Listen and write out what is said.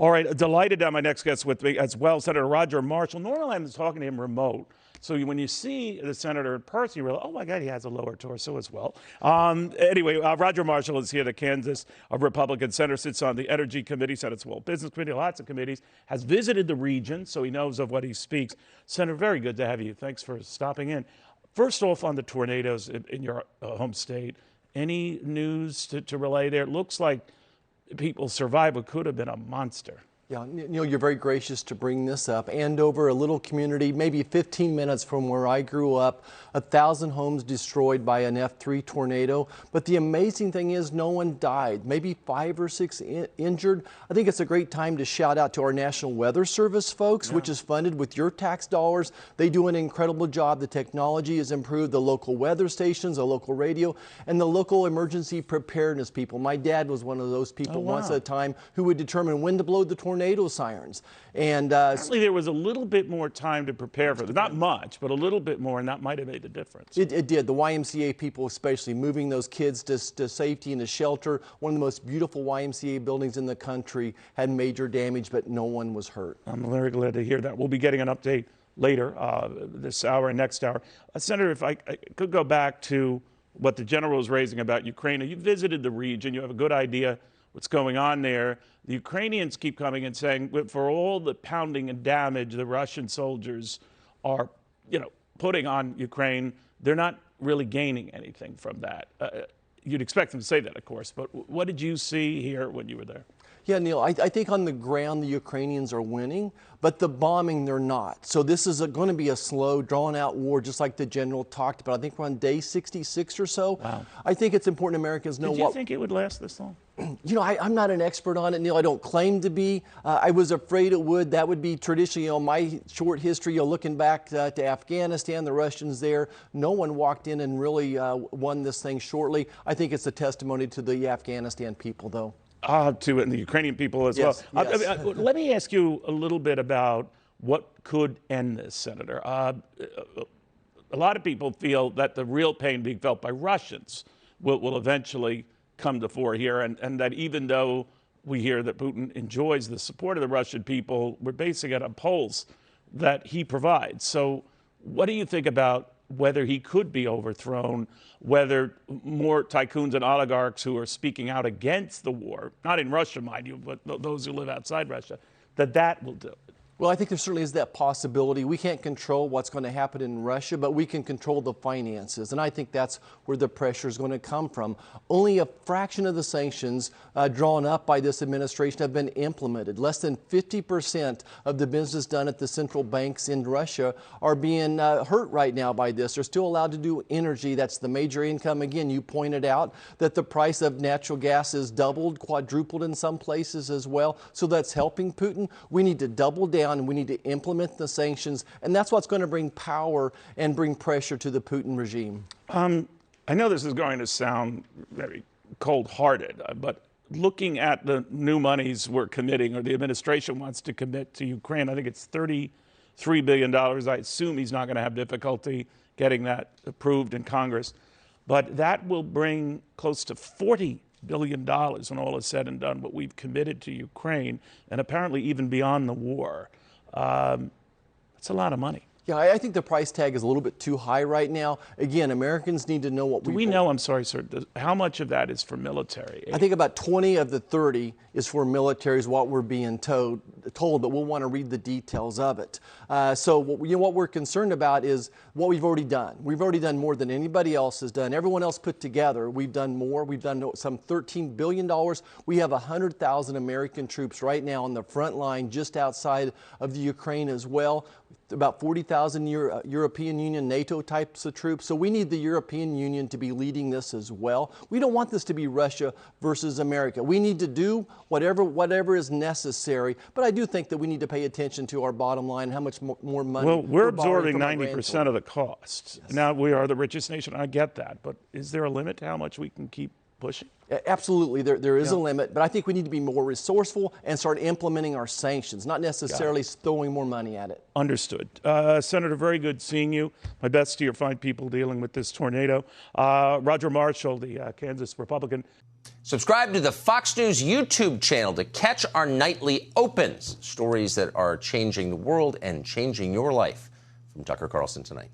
All right, delighted to have my next guest with me as well, Senator Roger Marshall. Normally I'm talking to him remote, so when you see the senator in person, you realize, oh my God, he has a lower torso as well. Anyway, Roger Marshall is here, the Kansas Republican senator, sits on the Energy Committee, Senate's Small Business Committee, lots of committees, has visited the region, so he knows of what he speaks. Senator, very good to have you. Thanks for stopping in. First off, on the tornadoes in your home state, any news to relay there? It looks like people survived what could have been a monster. Yeah, Neil, you're very gracious to bring this up. Andover, a little community, maybe 15 minutes from where I grew up, 1,000 homes destroyed by an F3 tornado. But the amazing thing is no one died, maybe 5 or 6 injured. I think it's a great time to shout out to our National Weather Service folks, which is funded with your tax dollars. They do an incredible job. The technology has improved, the local weather stations, the local radio, and the local emergency preparedness people. My dad was one of those people once at a time who would determine when to blow the tornado sirens. And apparently there was a little bit more time to prepare for this. Not much, but a little bit more, and that might have made a difference. It did. The YMCA people especially, moving those kids to safety and to shelter. One of the most beautiful YMCA buildings in the country had major damage, but no one was hurt. I'm very glad to hear that. We'll be getting an update later this hour and next hour. Senator, if I could go back to what the general was raising about Ukraine. You visited the region. You have a good idea what's going on there. The Ukrainians keep coming and saying, for all the pounding and damage the Russian soldiers are, putting on Ukraine, they're not really gaining anything from that. You'd expect them to say that, of course, but what did you see here when you were there? Yeah, Neil, I think on the ground the Ukrainians are winning, but the bombing they're not. So this is going to be a slow, drawn-out war, just like the general talked about. I think we're on day 66 or so. Wow. I think it's important Americans know Did you think it would last this long? I'm not an expert on it, Neil. I don't claim to be. I was afraid it would. That would be traditionally, my short history, looking back to Afghanistan, the Russians there. No one walked in and really won this thing shortly. I think it's a testimony to the Afghanistan people, though. To it and the Ukrainian people as well. Yes. Let me ask you a little bit about what could end this, Senator. A lot of people feel that the real pain being felt by Russians will eventually come to fore here, and that even though we hear that Putin enjoys the support of the Russian people, we're basing it on polls that he provides. So what do you think about whether he could be overthrown, whether more tycoons and oligarchs who are speaking out against the war, not in Russia, mind you, but those who live outside Russia, that will do it? Well, I think there certainly is that possibility. We can't control what's going to happen in Russia, but we can control the finances. And I think that's where the pressure is going to come from. Only a fraction of the sanctions drawn up by this administration have been implemented. Less than 50% of the business done at the central banks in Russia are being hurt right now by this. They're still allowed to do energy. That's the major income. Again, you pointed out that the price of natural gas is doubled, quadrupled in some places as well. So that's helping Putin. We need to double down and we need to implement the sanctions, and that's what's going to bring power and bring pressure to the Putin regime. I know this is going to sound very cold-hearted, but looking at the new monies we're committing, or the administration wants to commit to Ukraine, I think it's $33 billion. I assume he's not going to have difficulty getting that approved in Congress, but that will bring close to $40 billion when all is said and done, what we've committed to Ukraine, and apparently even beyond the war. That's a lot of money. Yeah, I think the price tag is a little bit too high right now. Again, Americans need to know what we know. I'm sorry, sir. How much of that is for military aid? I think about 20 of the 30 is for military, is what we're being told, but we'll want to read the details of it. So what we're concerned about is what we've already done. We've already done more than anybody else has done. Everyone else put together, we've done more. We've done some $13 billion. We have 100,000 American troops right now on the front line just outside of the Ukraine as well. About 40,000 European Union, NATO types of troops. So we need the European Union to be leading this as well. We don't want this to be Russia versus America. We need to do whatever is necessary. But I do think that we need to pay attention to our bottom line, how much more money. Well, we're absorbing 90% of the costs. Yes. Now, we are the richest nation. I get that. But is there a limit to how much we can keep pushing? Absolutely, there is a limit, but I think we need to be more resourceful and start implementing our sanctions, not necessarily throwing more money at it. Understood. Senator, very good seeing you. My best to your fine people dealing with this tornado. Roger Marshall, the Kansas Republican. Subscribe to the Fox News YouTube channel to catch our nightly opens, stories that are changing the world and changing your life. From Tucker Carlson tonight.